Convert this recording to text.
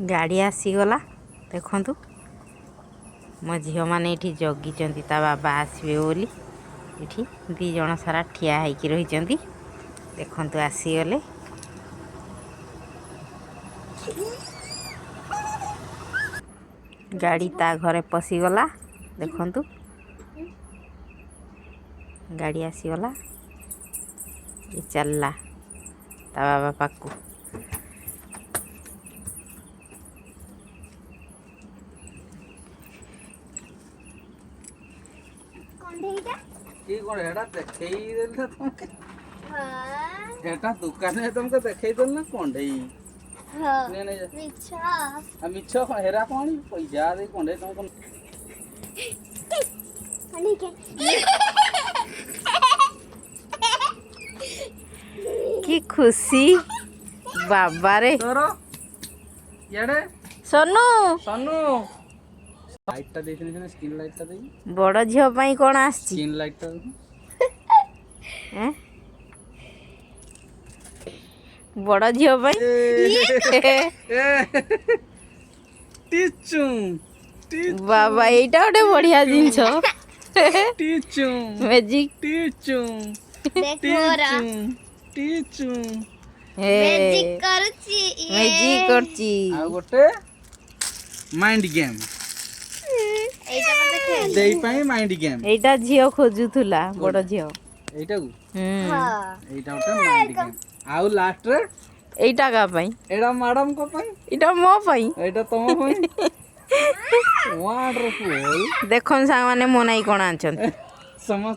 गाड़ी आसीगला देखु मो झील मैंने ये जगी ता बाबा आसबे बोली ये दी जन सारा ठिया होकी रही देखु आसीगले गाड़ी ता घरे पशिगला देखु गाड़ी आसीगला ये चलला ता बाबा पाकू दुकान है तुमको देखे दल ना कंडई मिछ हेरा कौन पैसा दे कंडई तुमको की खुशी बाबा रे तोरो याडे सोनू सोनू लाइट ता देखने से स्किन लाइट ता दे बड़ झियो पई कोन आछि स्किन लाइट ता हैं बड़ झियो पई टीचू बाबा एटा ओटे बढ़िया जिंस टीचू मैजिक टीचू टीचू मैजिक करची आ गोटे माइंड गेम देई पाई माइंड गेम एटा झियो खोजुथुला बड़ झियो एटा को एटा गोटे माइंड गेम आउ लास्ट रे एटा का पई एडा मैडम को पई एटा मो पई एटा तम पई वाडर को देखन सांग माने मोनाई कोन आछन समझ